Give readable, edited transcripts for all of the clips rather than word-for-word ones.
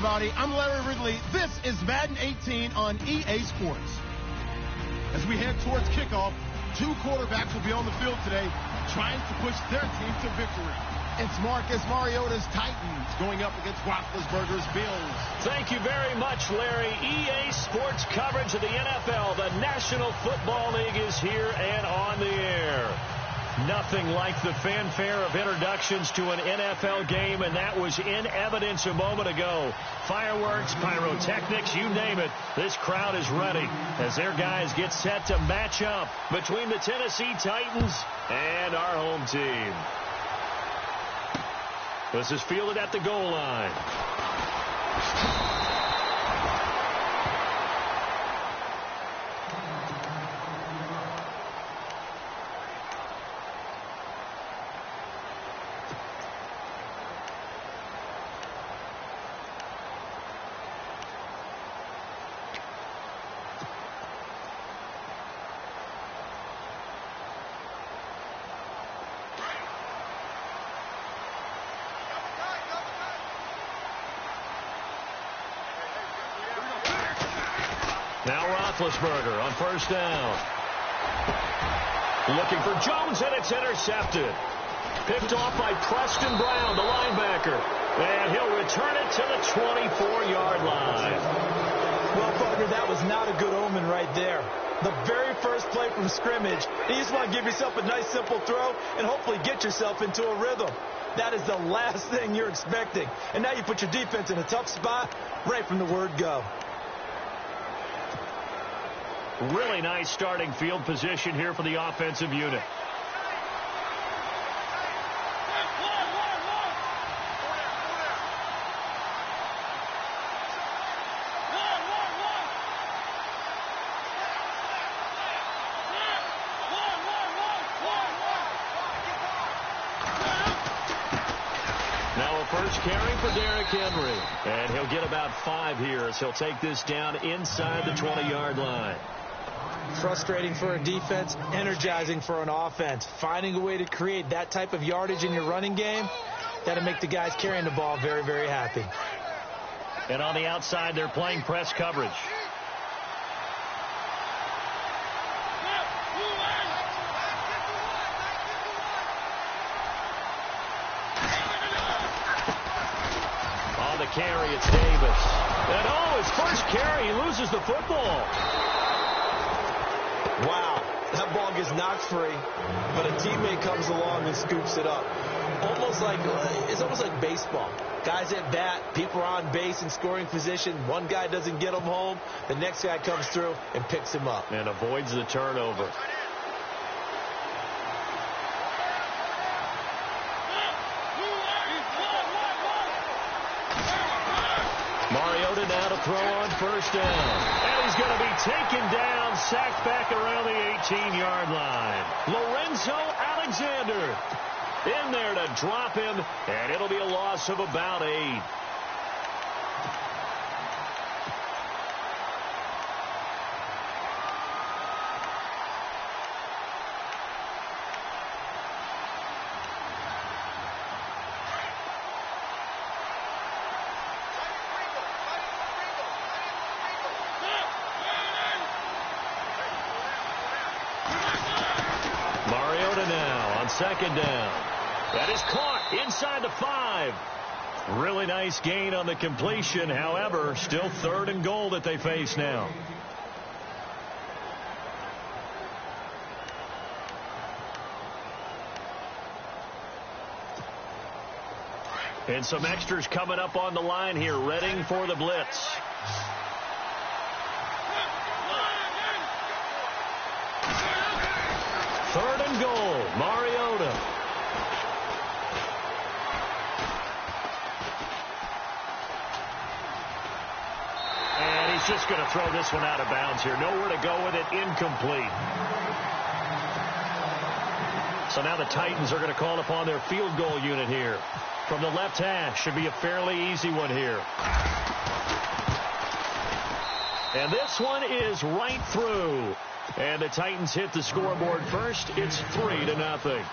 everybody. I'm Larry Ridley. This is Madden 18 on EA Sports. As we head towards kickoff, two quarterbacks will be on the field today trying to push their team to victory. It's Marcus Mariota's Titans going up against Roethlisberger's Bills. Thank you very much, Larry. EA Sports coverage of the NFL. The National Football League is here and on the air. Nothing like the fanfare of introductions to an NFL game, and that was in evidence a moment ago. Fireworks, pyrotechnics, you name it. This crowd is ready as their guys get set to match up between the Tennessee Titans and our home team. This is fielded at the goal line. Now Roethlisberger on first down. Looking for Jones, and it's intercepted. Picked off by Preston Brown, the linebacker. And he'll return it to the 24-yard line. Well, partner, that was not a good omen right there. The very first play from scrimmage, you just want to give yourself a nice, simple throw and hopefully get yourself into a rhythm. That is the last thing you're expecting. And now you put your defense in a tough spot right from the word go. Really nice starting field position here for the offensive unit. Now a first carry for Derrick Henry. And he'll get about 5 here as he'll take this down inside the 20-yard line. Frustrating for a defense, energizing for an offense. Finding a way to create that type of yardage in your running game, that'll make the guys carrying the ball very, very happy. And on the outside, they're playing press coverage. On the carry, it's Davis. And his first carry, he loses the football. Wow, that ball gets knocked free, but a teammate comes along and scoops it up. It's almost like baseball. Guys at bat, people are on base in scoring position. One guy doesn't get him home. The next guy comes through and picks him up. And avoids the turnover. Mariota now to throw on first down. And he's going to be taken down, sacked back around the 18-yard line. Lorenzo Alexander in there to drop him, and it'll be a loss of about 8. Second down. That is caught inside the 5. Really nice gain on the completion. However, still 3rd and goal that they face now. And some extras coming up on the line here, readying for the blitz. Third and goal, Mariota. And he's just going to throw this one out of bounds here. Nowhere to go with it, incomplete. So now the Titans are going to call upon their field goal unit here. From the left hash, should be a fairly easy one here. And this one is right through. And the Titans hit the scoreboard first. It's 3-0.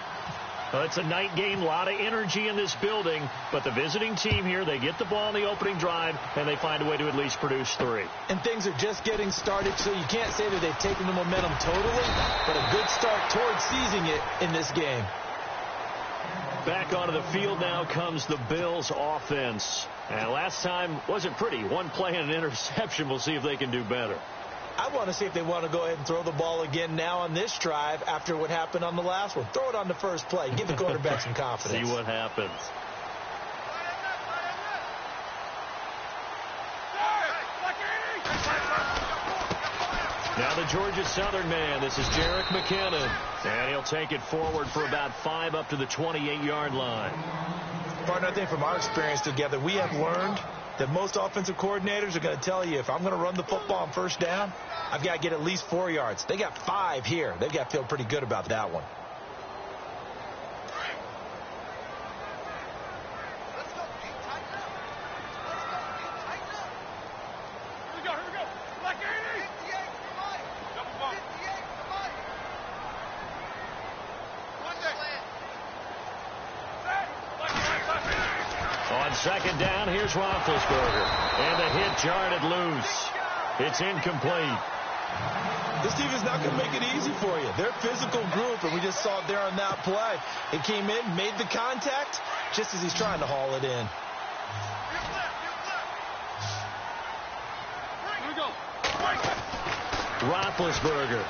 Well, it's a night game, a lot of energy in this building, but the visiting team here, they get the ball in the opening drive, and they find a way to at least produce 3. And things are just getting started, so you can't say that they've taken the momentum totally, but a good start towards seizing it in this game. Back onto the field now comes the Bills offense. And last time wasn't pretty. One play and an interception. We'll see if they can do better. I want to see if they want to go ahead and throw the ball again now on this drive after what happened on the last one. Throw it on the first play. Give the quarterback some confidence. See what happens. Now the Georgia Southern man. This is Jerick McKinnon. And he'll take it forward for about 5 up to the 28-yard line. Partner, I think from our experience together, we have learned that most offensive coordinators are going to tell you, if I'm going to run the football on first down, I've got to get at least 4 yards. They got 5 here. They've got to feel pretty good about that one. On second down, here's Roethlisberger. And the hit jarred it loose. It's incomplete. This team is not going to make it easy for you. They're a physical group, and we just saw it there on that play. It came in, made the contact, just as he's trying to haul it in. Here we go. Roethlisberger.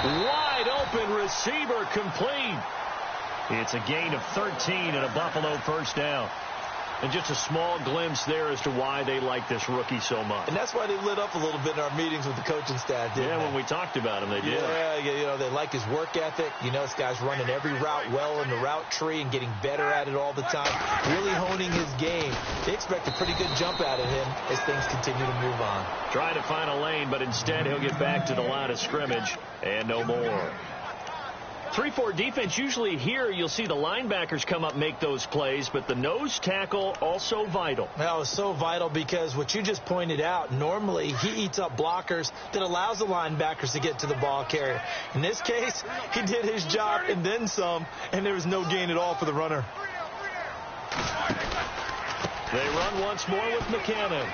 Wide open receiver, complete. It's a gain of 13 and a Buffalo first down. And just a small glimpse there as to why they like this rookie so much. And that's why they lit up a little bit in our meetings with the coaching staff, didn't they? When we talked about him, they did. Yeah, you know, they like his work ethic. You know, this guy's running every route well in the route tree and getting better at it all the time, really honing his game. They expect a pretty good jump out of him as things continue to move on. Trying to find a lane, but instead he'll get back to the line of scrimmage and no more. 3-4 defense, usually here you'll see the linebackers come up, make those plays, but the nose tackle also vital. That was so vital because what you just pointed out, normally he eats up blockers that allows the linebackers to get to the ball carrier. In this case, he did his job and then some, and there was no gain at all for the runner. They run once more with McKinnon.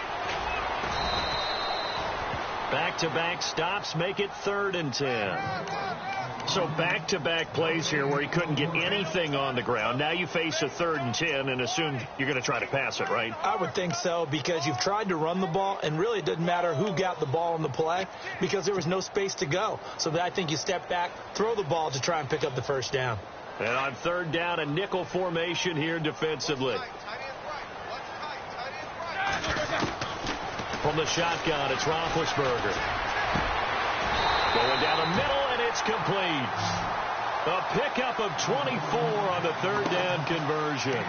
Back-to-back stops make it 3rd and 10. So back-to-back plays here where he couldn't get anything on the ground. Now you face a 3rd and 10 and assume you're going to try to pass it, right? I would think so, because you've tried to run the ball, and really it doesn't matter who got the ball on the play because there was no space to go. So I think you step back, throw the ball to try and pick up the first down. And on 3rd down, a nickel formation here defensively. From the shotgun, it's Roethlisberger. Going down the middle, and it's complete. A pickup of 24 on the 3rd down conversion.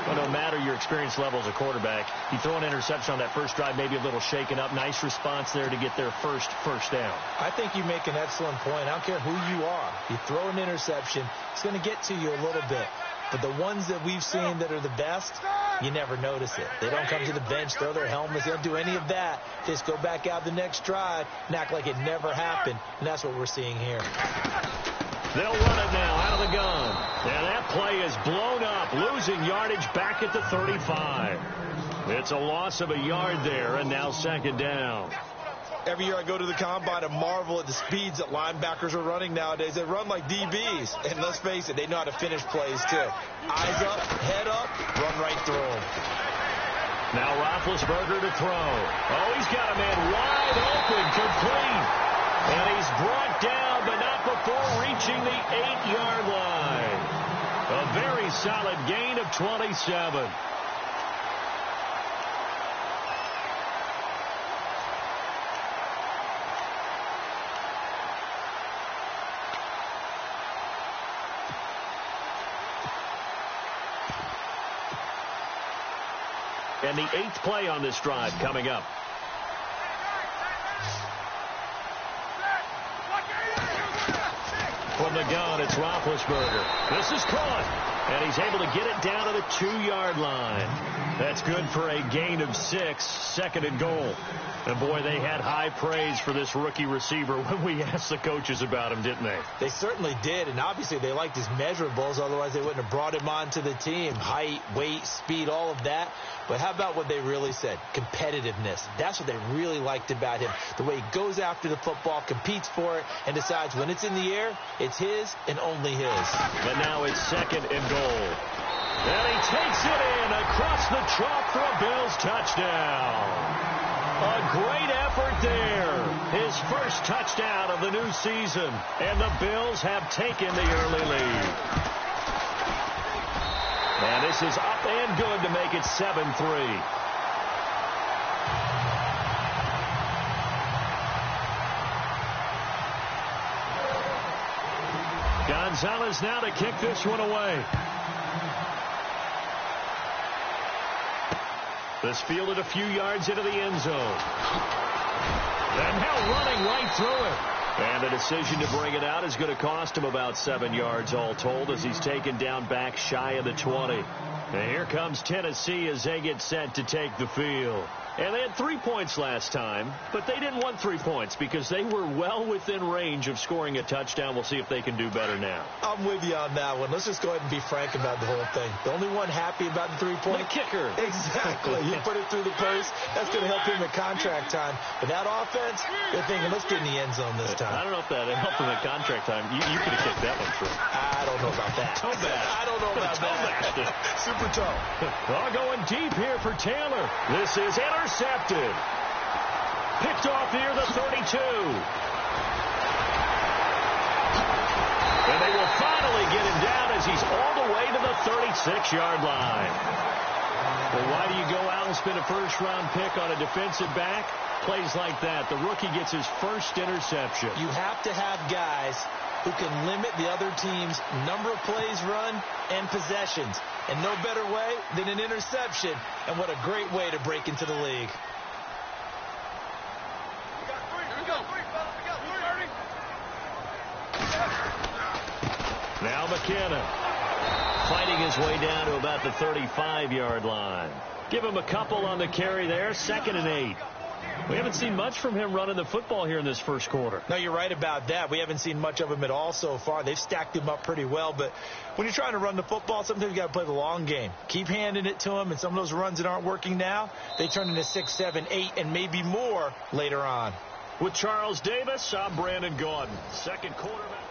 Well, no matter your experience level as a quarterback, you throw an interception on that first drive, maybe a little shaken up. Nice response there to get their first down. I think you make an excellent point. I don't care who you are. You throw an interception, it's going to get to you a little bit. But the ones that we've seen that are the best, you never notice it. They don't come to the bench, throw their helmets. They don't do any of that. They just go back out the next drive and act like it never happened. And that's what we're seeing here. They'll run it now out of the gun. And that play is blown up, losing yardage back at the 35. It's a loss of a yard there, and now 2nd down. Every year I go to the combine and marvel at the speeds that linebackers are running nowadays. They run like DBs. And let's face it, they know how to finish plays too. Eyes up, head up, run right through them. Now Roethlisberger to throw. Oh, he's got a man wide open, complete. And he's brought down, but not before reaching the 8-yard line. A very solid gain of 27. And the 8th play on this drive coming up. From the gun, it's Roethlisberger. This is caught, and he's able to get it down to the 2-yard line. That's good for a gain of 6, second and goal. And, boy, they had high praise for this rookie receiver when we asked the coaches about him, didn't they? They certainly did, and obviously they liked his measurables. Otherwise, they wouldn't have brought him onto the team. Height, weight, speed, all of that. But how about what they really said? Competitiveness. That's what they really liked about him. The way he goes after the football, competes for it, and decides when it's in the air, it's his and only his. But now it's second and goal. And he takes it in across the chalk for a Bills touchdown. A great effort there. His first touchdown of the new season. And the Bills have taken the early lead. And this is up and good to make it 7-3. Gonzalez now to kick this one away. This fielded a few yards into the end zone. And now running right through it. And the decision to bring it out is going to cost him about 7 yards all told as he's taken down back shy of the 20. And here comes Tennessee as they get set to take the field. And they had 3 points last time, but they didn't want 3 points because they were well within range of scoring a touchdown. We'll see if they can do better now. I'm with you on that one. Let's just go ahead and be frank about the whole thing. The only one happy about the 3-point? The kicker. Exactly. You put it through the post. That's going to help him at contract time. But that offense, they're thinking, let's get in the end zone this time. I don't know if that helped him at contract time. You could have kicked that one through. I don't know about that. Toe bash. I don't know about that. Super toe. All going deep here for Taylor. This is intercepted. Picked off near the 32. And they will finally get him down as he's all the way to the 36-yard line. Well, why do you go out and spend a first-round pick on a defensive back? Plays like that. The rookie gets his first interception. You have to have guys who can limit the other team's number of plays run and possessions. And no better way than an interception. And what a great way to break into the league. Now McKinnon fighting his way down to about the 35-yard line. Give him a couple on the carry there. 2nd and 8. We haven't seen much from him running the football here in this first quarter. No, you're right about that. We haven't seen much of him at all so far. They've stacked him up pretty well. But when you're trying to run the football, sometimes you got to play the long game. Keep handing it to him, and some of those runs that aren't working now, they turn into 6, 7, 8, and maybe more later on. With Charles Davis, I'm Brandon Gaudin. Second quarterback.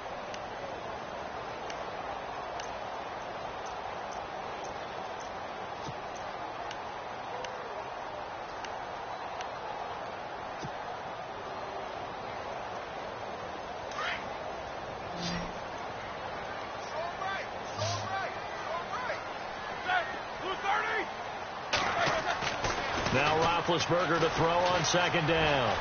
Now Roethlisberger to throw on 2nd down.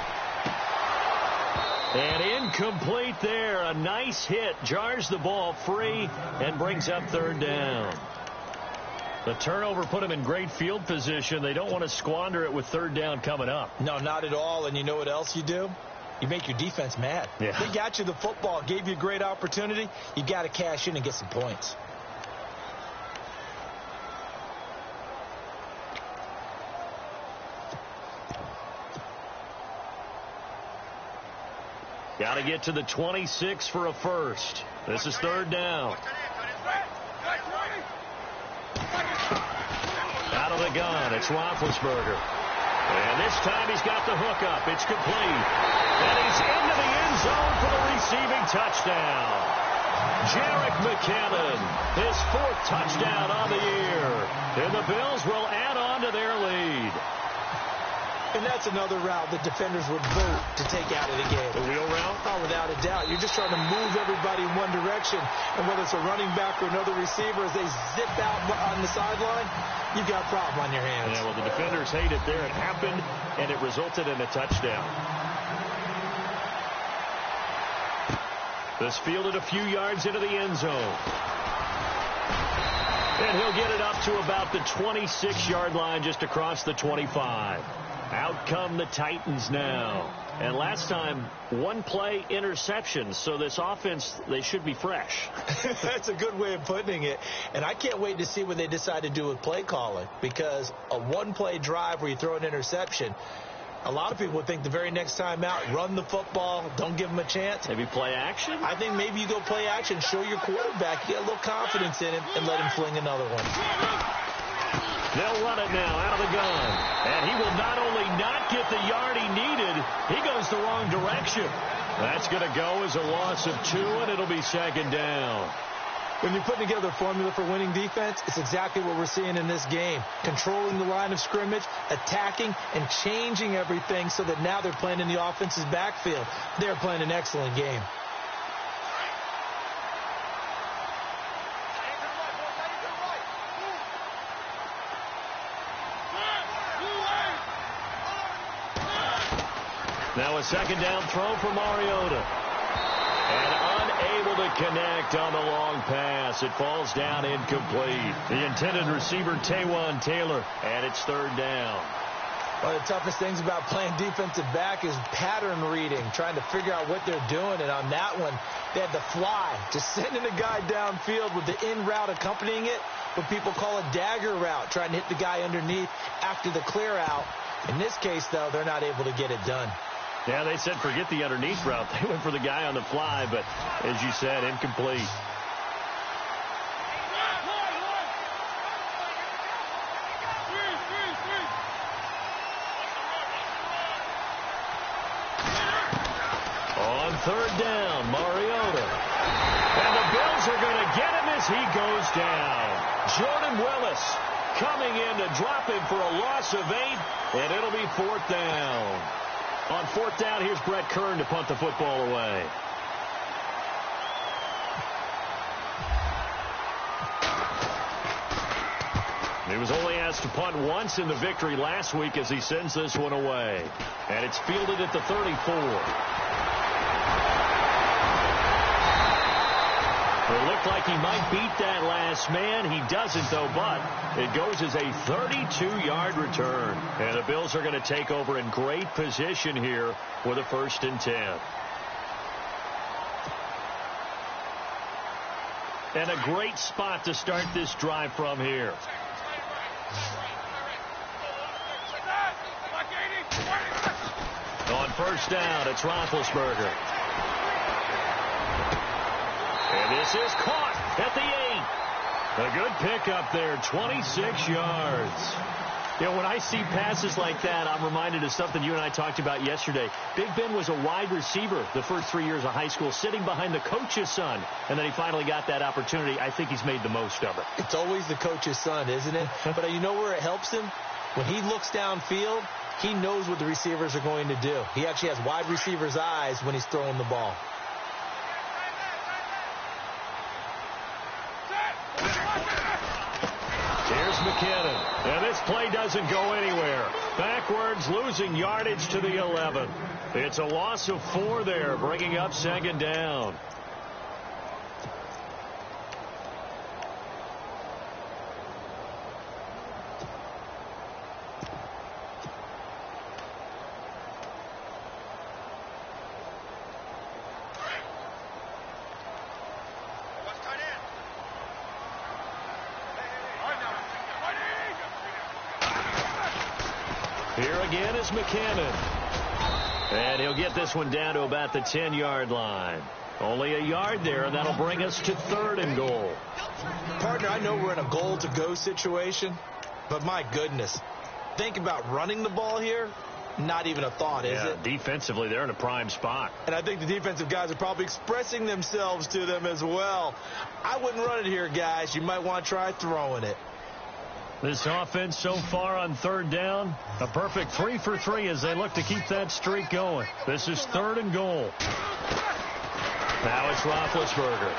And incomplete there. A nice hit. Jars the ball free and brings up 3rd down. The turnover put him in great field position. They don't want to squander it with 3rd down coming up. No, not at all. And you know what else you do? You make your defense mad. Yeah. They got you the football, gave you a great opportunity. You got to cash in and get some points. Got to get to the 26 for a first. This is 3rd down. Out of the gun, it's Roethlisberger. And this time he's got the hook up. It's complete. And he's into the end zone for the receiving touchdown. Jerick McKinnon, his 4th touchdown on the year. And the Bills will add on to their lead. And that's another route that defenders would vote to take out of the game. The wheel route? Oh, without a doubt. You're just trying to move everybody in one direction. And whether it's a running back or another receiver, as they zip out on the sideline, you've got a problem on your hands. Yeah, well, the defenders hate it there. It happened, and it resulted in a touchdown. This fielded a few yards into the end zone. And he'll get it up to about the 26-yard line just across the 25. Out come the Titans now. And last time, one play interception. So this offense, they should be fresh. That's a good way of putting it. And I can't wait to see what they decide to do with play calling, because a one-play drive where you throw an interception, a lot of people would think the very next time out, run the football, don't give them a chance. Maybe play action? I think maybe you go play action, show your quarterback, get a little confidence in him, and let him fling another one. They'll run it now out of the gun. And he will not only not get the yard he needed, he goes the wrong direction. That's going to go as a loss of 2, and it'll be second down. When you're putting together a formula for winning defense, it's exactly what we're seeing in this game. Controlling the line of scrimmage, attacking, and changing everything so that now they're playing in the offense's backfield. They're playing an excellent game. Now a second down throw for Mariota. And unable to connect on the long pass. It falls down incomplete. The intended receiver, Taywan Taylor, and it's third down. One of the toughest things about playing defensive back is pattern reading, trying to figure out what they're doing. And on that one, they had the fly, just sending a guy downfield with the in route accompanying it, what people call a dagger route, trying to hit the guy underneath after the clear out. In this case, though, they're not able to get it done. Yeah, they said forget the underneath route. They went for the guy on the fly, but as you said, incomplete. On third down, Mariota. And the Bills are going to get him as he goes down. Jordan Willis coming in to drop him for a loss of 8, and it'll be fourth down. On fourth down, here's Brett Kern to punt the football away. He was only asked to punt once in the victory last week as he sends this one away. And it's fielded at the 34. It looked like he might beat that last man. He doesn't, though, but it goes as a 32-yard return. And the Bills are going to take over in great position here with a 1st and 10. And a great spot to start this drive from here. On first down, it's Roethlisberger. And this is caught at the 8. A good pickup there, 26 yards. You know, when I see passes like that, I'm reminded of something you and I talked about yesterday. Big Ben was a wide receiver the first 3 years of high school, sitting behind the coach's son. And then he finally got that opportunity. I think he's made the most of it. It's always the coach's son, isn't it? But you know where it helps him? When he looks downfield, he knows what the receivers are going to do. He actually has wide receiver's eyes when he's throwing the ball. Here's McKinnon. And this play doesn't go anywhere. Backwards, losing yardage to the 11. It's a loss of 4 there, bringing up second down. Here again is McKinnon. And he'll get this one down to about the 10-yard line. Only a yard there, and that'll bring us to 3rd and goal. Partner, I know we're in a goal-to-go situation, but my goodness. Think about running the ball here. Not even a thought, is it? Defensively, they're in a prime spot. And I think the defensive guys are probably expressing themselves to them as well. I wouldn't run it here, guys. You might want to try throwing it. This offense so far on 3rd down, a perfect 3 for 3 as they look to keep that streak going. This is 3rd and goal. Now it's Roethlisberger.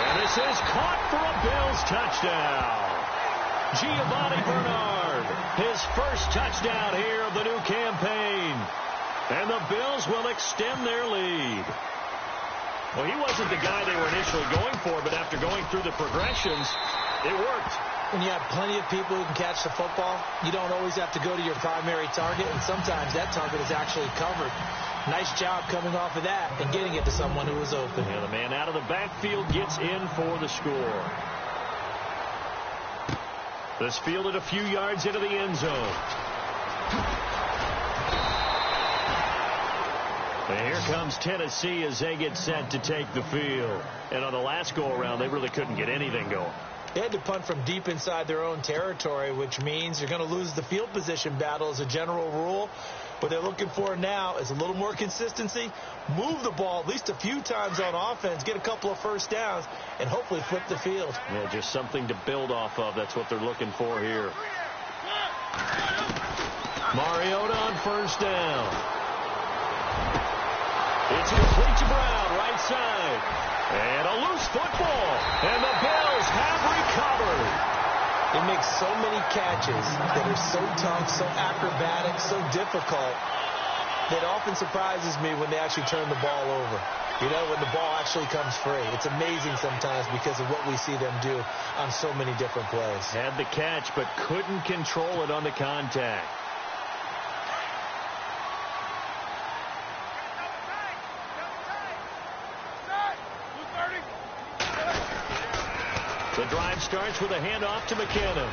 And this is caught for a Bills touchdown. Giovanni Bernard, his first touchdown here of the new campaign. And the Bills will extend their lead. Well, he wasn't the guy they were initially going for, but after going through the progressions, it worked. When you have plenty of people who can catch the football, you don't always have to go to your primary target, and sometimes that target is actually covered. Nice job coming off of that and getting it to someone who was open. And the man out of the backfield gets in for the score. This fielded a few yards into the end zone. And here comes Tennessee as they get set to take the field. And on the last go-around, they really couldn't get anything going. They had to punt from deep inside their own territory, which means you're going to lose the field position battle as a general rule. What they're looking for now is a little more consistency, move the ball at least a few times on offense, get a couple of first downs, and hopefully flip the field. Yeah, just something to build off of. That's what they're looking for here. Mariota on first down. It's complete to Brown, right side. And a loose football. And the Bills have recovered. It makes so many catches that are so tough, so acrobatic, so difficult, that often surprises me when they actually turn the ball over. You know, when the ball actually comes free. It's amazing sometimes because of what we see them do on so many different plays. Had the catch, but couldn't control it on the contact. The drive starts with a handoff to McKinnon.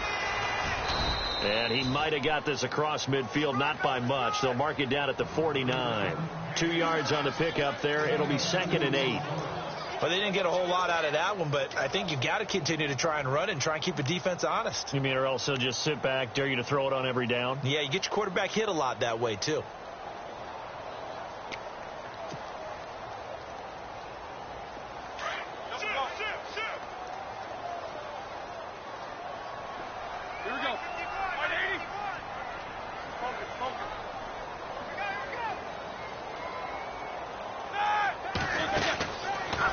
And he might have got this across midfield, not by much. They'll mark it down at the 49. 2 yards on the pickup there. It'll be 2nd and 8. Well, they didn't get a whole lot out of that one, but I think you've got to continue to try and run and try and keep the defense honest. You mean, or else they'll just sit back, dare you to throw it on every down? Yeah, you get your quarterback hit a lot that way, too.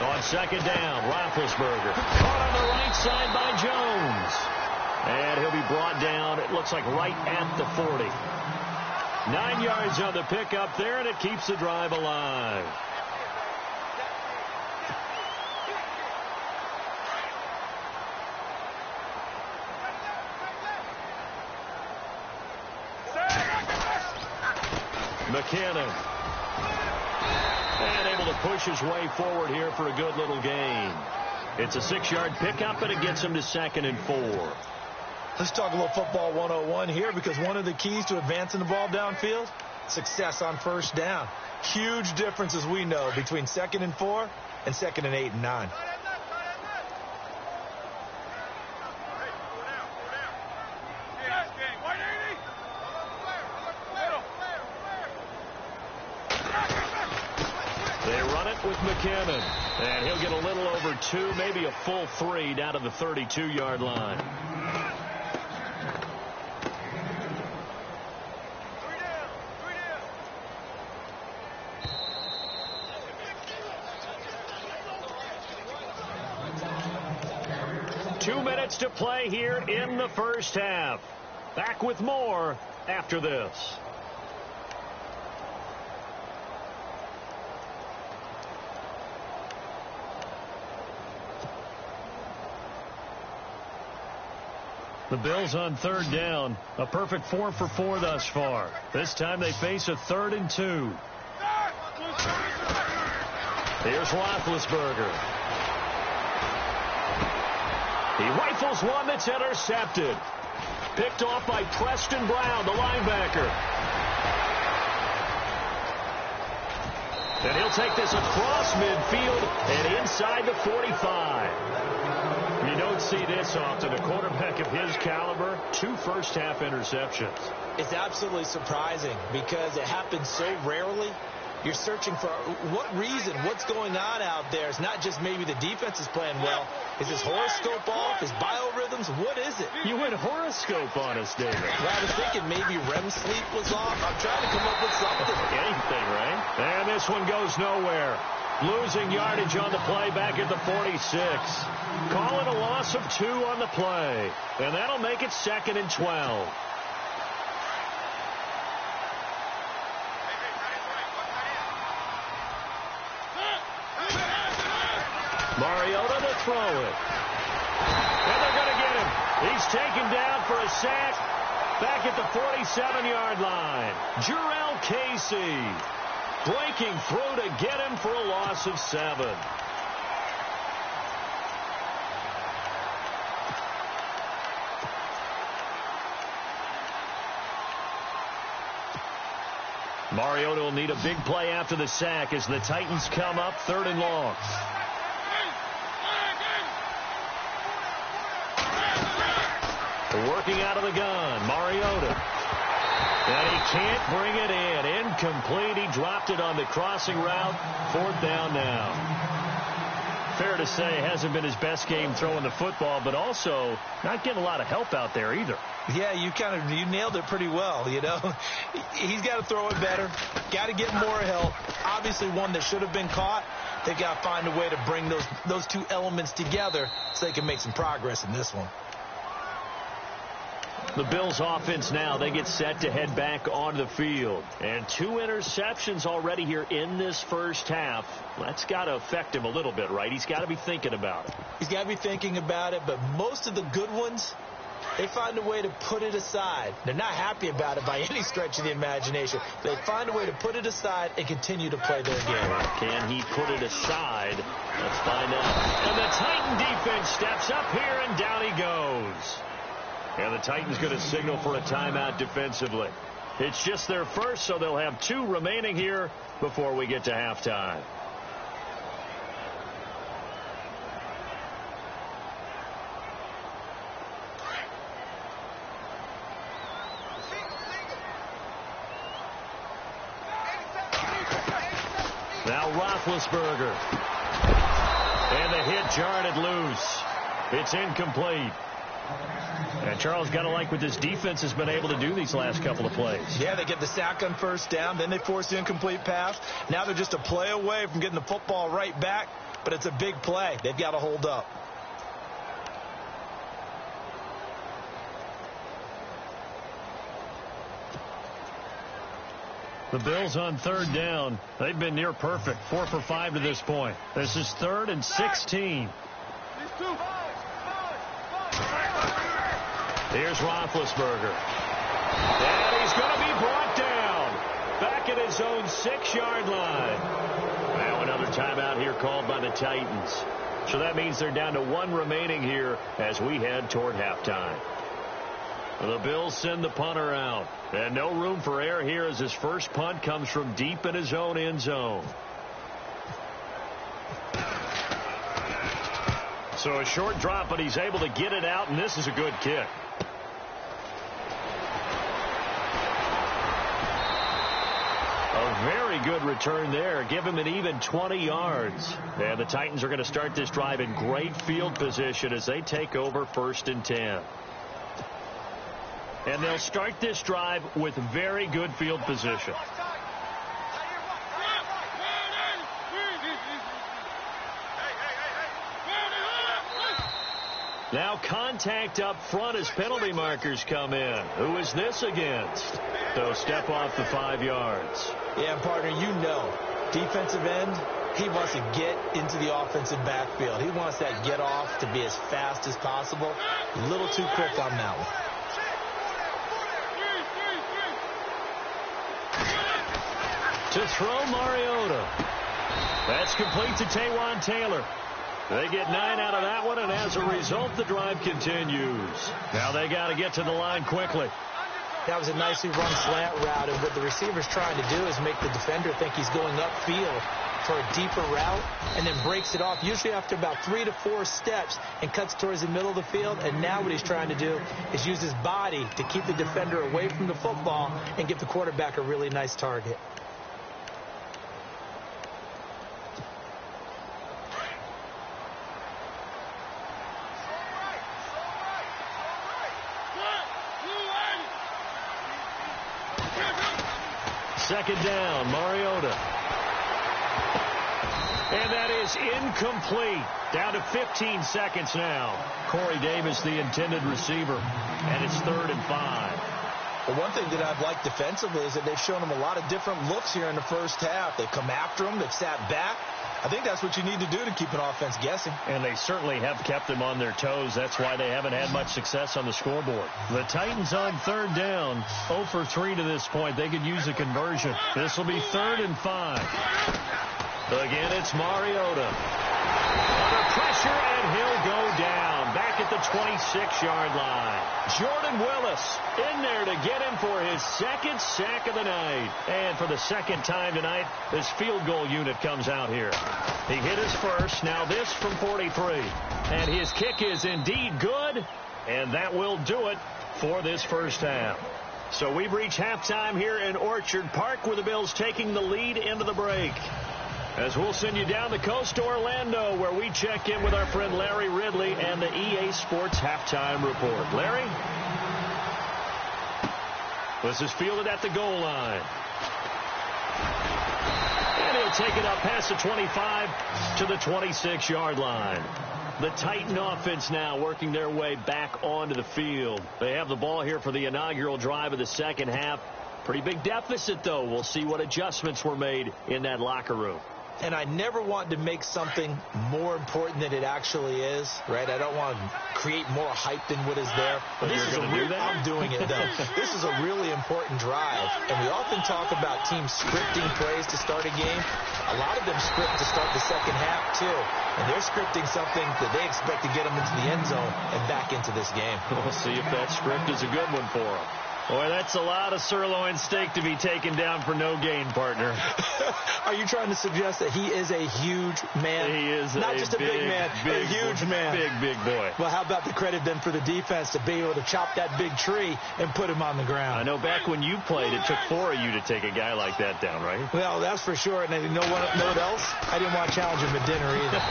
On second down, Roethlisberger caught on the right side by Jones. And he'll be brought down, it looks like right at the 40. 9 yards on the pickup there, and it keeps the drive alive. McKinnon. And able to push his way forward here for a good little gain. It's a 6-yard pickup, and it gets him to 2nd and 4. Let's talk a little football 101 here, because one of the keys to advancing the ball downfield, success on first down. Huge difference, as we know, between 2nd and 4 and 2nd and 8 and 9. With McKinnon, and he'll get a little over 2, maybe a full 3 down to the 32-yard line. Two minutes to play here in the first half. Back with more after this. The Bills on third down. A perfect 4 for 4 thus far. This time they face a 3rd and 2. Here's Roethlisberger. He rifles one that's intercepted. Picked off by Preston Brown, the linebacker. And he'll take this across midfield and inside the 45. You don't see this often. A quarterback of his caliber, 2 first-half interceptions. It's absolutely surprising because it happens so rarely. You're searching for what reason, what's going on out there. It's not just maybe the defense is playing well. Is his horoscope off? His biorhythms? What is it? You went horoscope on us, David. Well, I was thinking maybe REM sleep was off. I'm trying to come up with something. Anything, right? And this one goes nowhere. Losing yardage on the play back at the 46. Call it a loss of 2 on the play. And that'll make it 2nd and 12. Mariota to throw it. And they're going to get him. He's taken down for a sack back at the 47-yard line. Jurrell Casey breaking through to get him for a loss of 7. Mariota will need a big play after the sack as the Titans come up 3rd and long. Working out of the gun, Mariota. And he can't bring it in. Incomplete. He dropped it on the crossing route. 4th down now. Fair to say, hasn't been his best game throwing the football, but also not getting a lot of help out there either. Yeah, you nailed it pretty well, you know. He's got to throw it better. Got to get more help. Obviously one that should have been caught. They've got to find a way to bring those two elements together so they can make some progress in this one. The Bills offense now, they get set to head back onto the field. And 2 interceptions already here in this first half. That's got to affect him a little bit, right? He's got to be thinking about it. He's got to be thinking about it, but most of the good ones, they find a way to put it aside. They're not happy about it by any stretch of the imagination. They find a way to put it aside and continue to play their game. Can he put it aside? Let's find out. And the Titan defense steps up here, and down he goes. And the Titans going to signal for a timeout defensively. It's just their first, so they'll have 2 remaining here before we get to halftime. Now Roethlisberger. And the hit jarred it loose. It's incomplete. And Charles, got to like what this defense has been able to do these last couple of plays. Yeah, they get the sack on 1st down, then they force the incomplete pass. Now they're just a play away from getting the football right back, but it's a big play. They've got to hold up. The Bills on 3rd down. They've been near perfect, 4 for 5 to this point. This is 3rd and 16. Here's Roethlisberger. And he's going to be brought down back at his own 6-yard line. Now another timeout here called by the Titans. So that means they're down to 1 remaining here as we head toward halftime. The Bills send the punter out. And no room for error here as his first punt comes from deep in his own end zone. So a short drop, but he's able to get it out, and this is a good kick. A very good return there. Give him an even 20 yards. And the Titans are going to start this drive in great field position as they take over 1st and 10. And they'll start this drive with very good field position. Now contact up front as penalty markers come in. Who is this against? So step off the 5 yards. Yeah, partner, you know, defensive end, he wants to get into the offensive backfield. He wants that get off to be as fast as possible. A little too quick on that one. To throw Mariota. That's complete to Taywan Taylor. They get 9 out of that one, and as a result, the drive continues. Now they got to get to the line quickly. That was a nicely run slant route, and what the receiver's trying to do is make the defender think he's going upfield for a deeper route, and then breaks it off, usually after about 3 to 4 steps, and cuts towards the middle of the field. And now what he's trying to do is use his body to keep the defender away from the football and give the quarterback a really nice target. Second down, Mariota. And that is incomplete. Down to 15 seconds now. Corey Davis, the intended receiver. And it's 3rd and 5. Well, one thing that I've liked defensively is that they've shown him a lot of different looks here in the first half. They've come after him. They've sat back. I think that's what you need to do to keep an offense guessing. And they certainly have kept them on their toes. That's why they haven't had much success on the scoreboard. The Titans on third down, 0 for 3 to this point. They could use a conversion. This will be 3rd and 5. Again, it's Mariota. Under pressure, and he'll go down. Back at the 26-yard line. Jordan Willis in there to get him for his 2nd sack of the night. And for the 2nd time tonight, this field goal unit comes out here. He hit his first, now this from 43. And his kick is indeed good, and that will do it for this first half. So we've reached halftime here in Orchard Park, where the Bills taking the lead into the break. As we'll send you down the coast to Orlando, where we check in with our friend Larry Ridley and the EA Sports Halftime Report. Larry? This is fielded at the goal line. And he'll take it up past the 25 to the 26-yard line. The Titan offense now working their way back onto the field. They have the ball here for the inaugural drive of the second half. Pretty big deficit, though. We'll see what adjustments were made in that locker room. And I never want to make something more important than it actually is, right? I don't want to create more hype than what is there. But this is I'm doing it, though. This is a really important drive. And we often talk about teams scripting plays to start a game. A lot of them script to start the second half, too. And they're scripting something that they expect to get them into the end zone and back into this game. We'll see if that script is a good one for them. Boy, that's a lot of sirloin steak to be taken down for no gain, partner. Are you trying to suggest that he is a huge man? He is not just a big man, a huge man. Big boy. Well, how about the credit then for the defense to be able to chop that big tree and put him on the ground? I know back when you played, it took 4 of you to take a guy like that down, right? Well, that's for sure. And you know what else? I didn't want to challenge him at dinner either.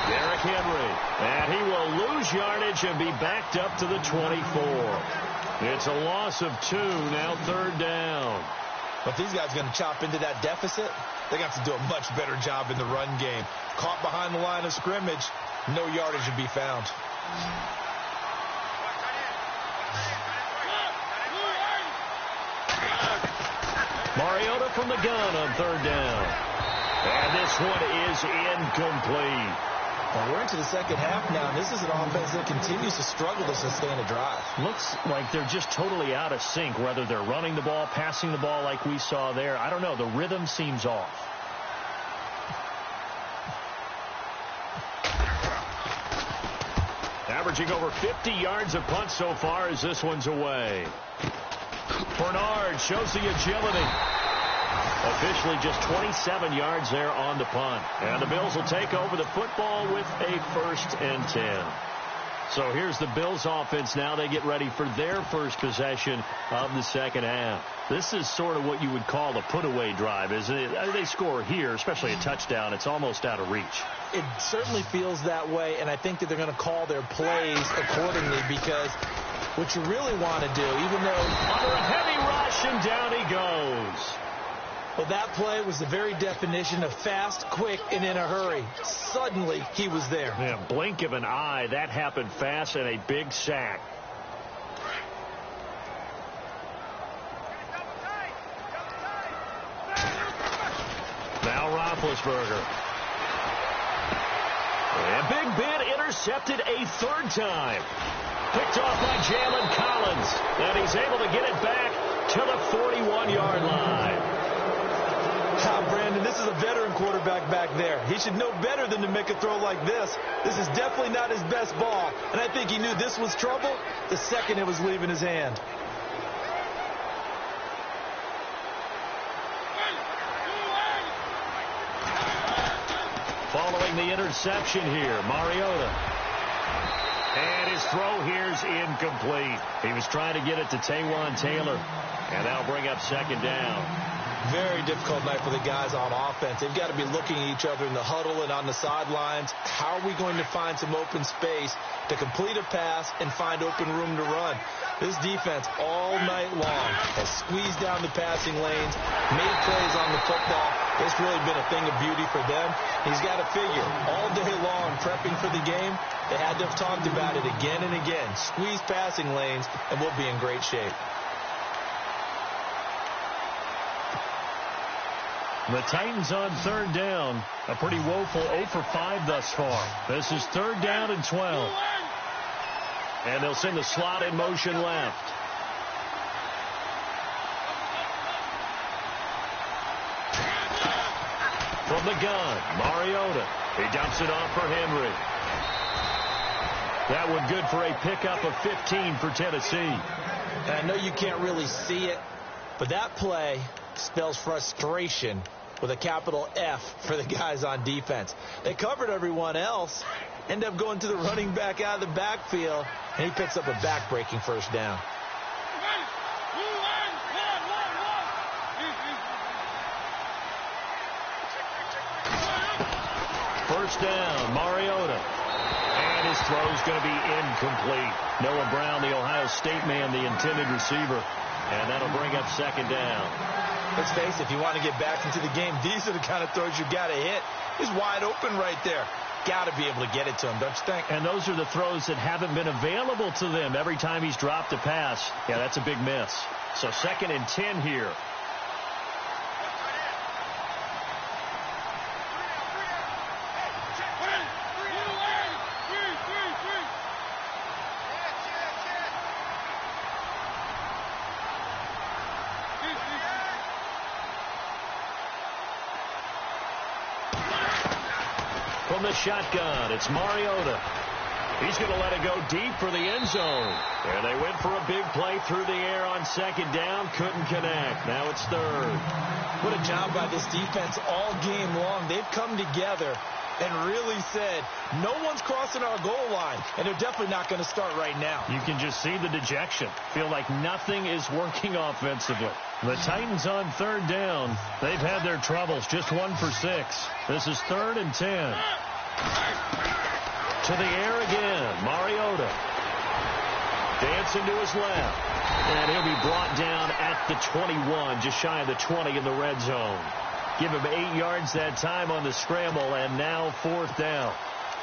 Derrick Henry. And he will lose yardage and be backed up to the 24. It's a loss of 2, now 3rd down. But these guys are going to chop into that deficit. They got to do a much better job in the run game. Caught behind the line of scrimmage, no yardage to be found. Mariota from the gun on 3rd down. And this one is incomplete. Well, we're into the second half now, and this is an offense that continues to struggle to sustain a drive. Looks like they're just totally out of sync, whether they're running the ball, passing the ball like we saw there. I don't know. The rhythm seems off. Averaging over 50 yards a punt so far as this one's away. Bernard shows the agility. Officially just 27 yards there on the punt. And the Bills will take over the football with a 1st and 10. So here's the Bills offense now. They get ready for their first possession of the second half. This is sort of what you would call a put-away drive, isn't it? They score here, especially a touchdown. It's almost out of reach. It certainly feels that way, and I think that they're going to call their plays accordingly, because what you really want to do, even though under a heavy rush, and down he goes. Well, that play was the very definition of fast, quick, and in a hurry. Suddenly, he was there. Yeah, blink of an eye. That happened fast, and a big sack. Now Roethlisberger. And Big Ben intercepted a 3rd time. Picked off by Jalen Collins. And he's able to get it back to the 41-yard line. Brandon, this is a veteran quarterback back there. He should know better than to make a throw like this. This is definitely not his best ball, and I think he knew this was trouble the second it was leaving his hand. Following the interception here, Mariota. And his throw here's incomplete. He was trying to get it to Taywan Taylor, and that'll bring up 2nd down. Very difficult night for the guys on offense. They've got to be looking at each other in the huddle and on the sidelines. How are we going to find some open space to complete a pass and find open room to run? This defense all night long has squeezed down the passing lanes, made plays on the football. It's really been a thing of beauty for them. He's got to figure all day long prepping for the game, they had to have talked about it again and again. Squeeze passing lanes, and we'll be in great shape. The Titans on third down. A pretty woeful 0 for 5 thus far. This is third down and 12. And they'll send the slot in motion left. From the gun, Mariota. He dumps it off for Henry. That one good for a pickup of 15 for Tennessee. I know you can't really see it, but that play spells frustration with a capital F for the guys on defense. They covered everyone else, end up going to the running back out of the backfield, and he picks up a back-breaking first down. First down, Mariota. And his throw's going to be incomplete. Noah Brown, the Ohio State man, the intended receiver. And that'll bring up second down. Let's face it, if you want to get back into the game, these are the kind of throws you got to hit. He's wide open right there. Got to be able to get it to him, don't you think? And those are the throws that haven't been available to them every time he's dropped a pass. Yeah, that's a big miss. So 2nd and 10 here. From the shotgun, it's Mariota. He's going to let it go deep for the end zone. And they went for a big play through the air on second down. Couldn't connect. Now it's third. What a job by this defense all game long. They've come together and really said, no one's crossing our goal line. And they're definitely not going to start right now. You can just see the dejection. Feel like nothing is working offensively. The Titans on third down. They've had their troubles. Just 1 for 6. This is 3rd and 10. To the air again. Mariota. Dancing to his left. And he'll be brought down at the 21, just shy of the 20 in the red zone. Give him 8 yards that time on the scramble, and now 4th down.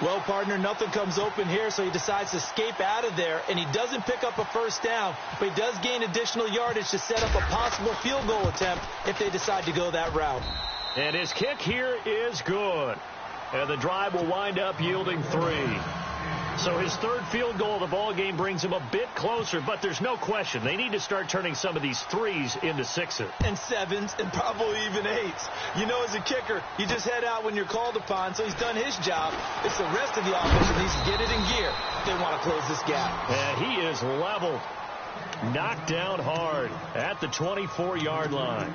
Well, partner, nothing comes open here, so he decides to escape out of there, and he doesn't pick up a first down, but he does gain additional yardage to set up a possible field goal attempt if they decide to go that route. And his kick here is good. And the drive will wind up yielding 3. So his 3rd field goal of the ball game brings him a bit closer, but there's no question they need to start turning some of these 3s into 6s. And 7s and probably even 8s. You know, as a kicker, you just head out when you're called upon, so he's done his job. It's the rest of the offense that needs to get it in gear if they want to close this gap. And he is leveled. Knocked down hard at the 24-yard line.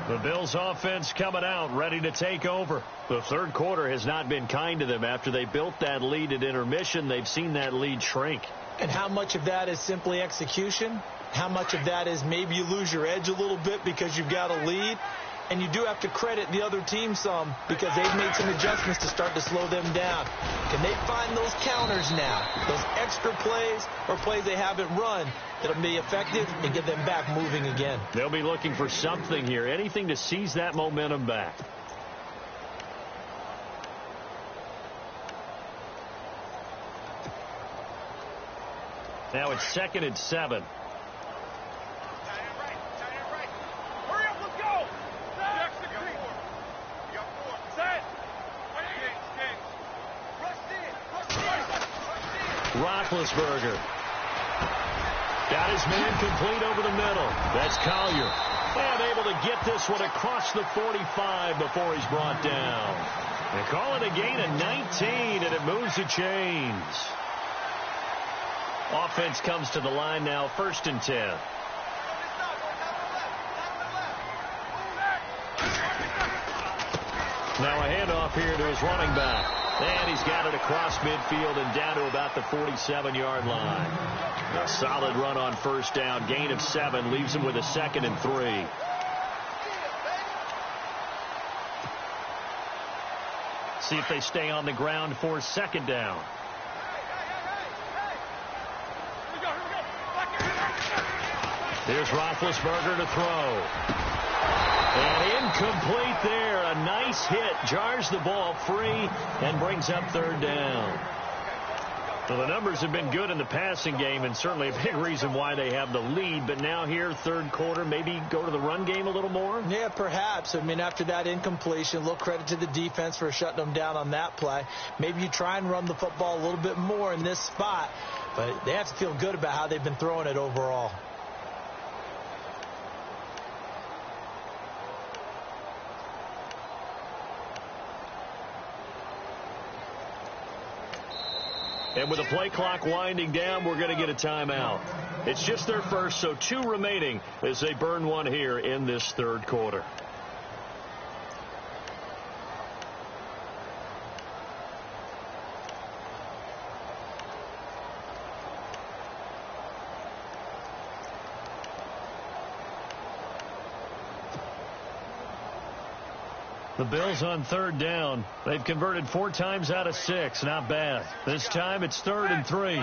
The Bills offense coming out, ready to take over. The 3rd quarter has not been kind to them. After they built that lead at intermission, they've seen that lead shrink. And how much of that is simply execution? How much of that is maybe you lose your edge a little bit because you've got a lead? And you do have to credit the other team some because they've made some adjustments to start to slow them down. Can they find those counters now, those extra plays or plays they haven't run that'll be effective and get them back moving again? They'll be looking for something here, anything to seize that momentum back. Now it's 2nd and 7. Roethlisberger. Got his man complete over the middle. That's Collier. And able to get this one across the 45 before he's brought down. They call it a gain of 19, and it moves the chains. Offense comes to the line now, 1st and 10. Now a handoff here to his running back. And he's got it across midfield and down to about the 47-yard line. A solid run on first down. Gain of 7 leaves him with a 2nd and 3. See if they stay on the ground for 2nd down. Here's Roethlisberger to throw. And incomplete there. A nice hit. Jars the ball free and brings up 3rd down. Well, the numbers have been good in the passing game, and certainly a big reason why they have the lead. But now here, third quarter, maybe go to the run game a little more? Yeah, perhaps. I mean, after that incompletion, a little credit to the defense for shutting them down on that play. Maybe you try and run the football a little bit more in this spot. But they have to feel good about how they've been throwing it overall. And with the play clock winding down, we're going to get a timeout. It's just their first, so 2 remaining as they burn one here in this third quarter. The Bills on third down. They've converted 4 times out of 6. Not bad. This time it's 3rd and 3.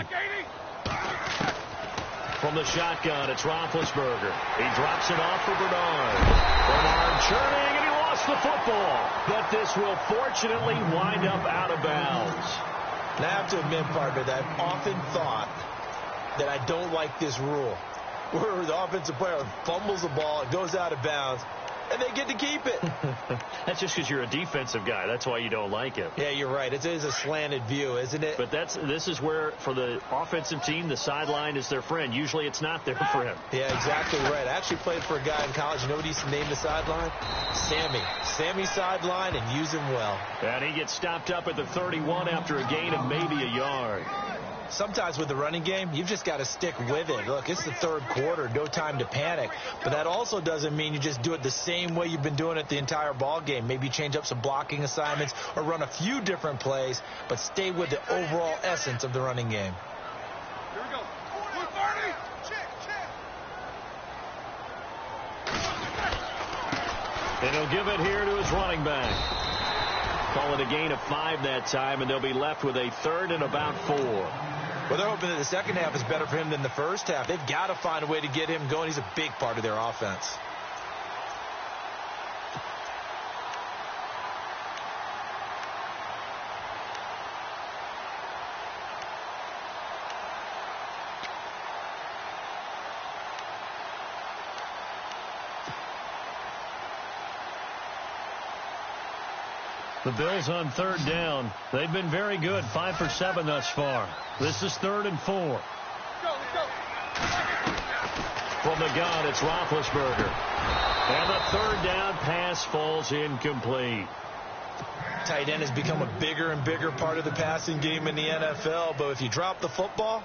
From the shotgun, it's Roethlisberger. He drops it off for Bernard. Bernard churning, and he lost the football. But this will fortunately wind up out of bounds. And I have to admit, partner, that I've often thought that I don't like this rule, where the offensive player fumbles the ball, it goes out of bounds, and they get to keep it. That's just because you're a defensive guy. That's why you don't like it. Yeah, you're right. It is a slanted view, isn't it? But this is where, for the offensive team, the sideline is their friend. Usually it's not their friend. Yeah, exactly right. I actually played for a guy in college. You know what he used to name the sideline? Sammy. Sammy sideline, and use him well. And he gets stopped up at the 31 after a gain of maybe a yard. Sometimes with the running game, you've just got to stick with it. Look, it's the third quarter, no time to panic. But that also doesn't mean you just do it the same way you've been doing it the entire ball game. Maybe change up some blocking assignments or run a few different plays, but stay with the overall essence of the running game. Here we go. And he'll give it here to his running back. Call it a gain of 5 that time, and they'll be left with a 3rd and about 4. Well, they're hoping that the second half is better for him than the first half. They've got to find a way to get him going. He's a big part of their offense. The Bills on third down. They've been very good, 5 for 7 thus far. This is 3rd and 4. Go. From the gun, it's Roethlisberger. And the 3rd down pass falls incomplete. Tight end has become a bigger and bigger part of the passing game in the NFL, but if you drop the football,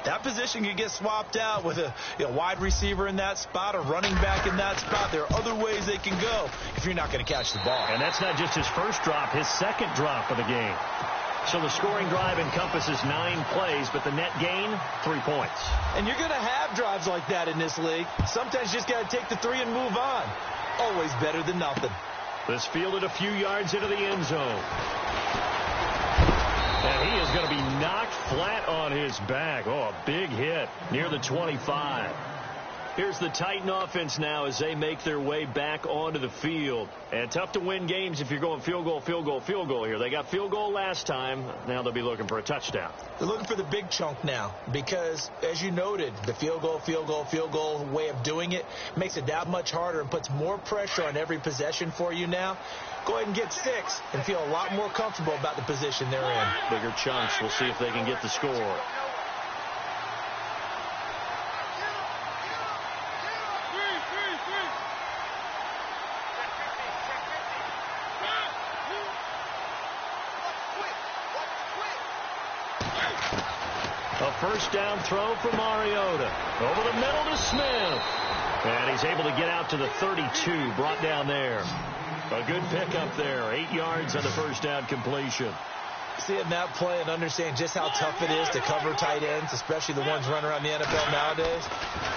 that position can get swapped out with a wide receiver in that spot, a running back in that spot. There are other ways they can go if you're not going to catch the ball. And that's not just his first drop, his second drop of the game. So the scoring drive encompasses 9 plays, but the net gain, 3 points. And you're going to have drives like that in this league. Sometimes you just got to take the 3 and move on. Always better than nothing. This fielded a few yards into the end zone. And he is going to be knocked flat on his back. Oh, a big hit near the 25. Here's the Titan offense now as they make their way back onto the field. And tough to win games if you're going field goal here. They got field goal last time. Now they'll be looking for a touchdown. They're looking for the big chunk now because, as you noted, the field goal way of doing it makes it that much harder and puts more pressure on every possession for you now. Go ahead and get 6 and feel a lot more comfortable about the position they're in. Bigger chunks. We'll see if they can get the score. A first down throw for Mariota. Over the middle to Smith. And he's able to get out to the 32, brought down there. A good pickup there. 8 yards on the first down completion. Seeing that play and understand just how tough it is to cover tight ends, especially the ones running around the NFL nowadays,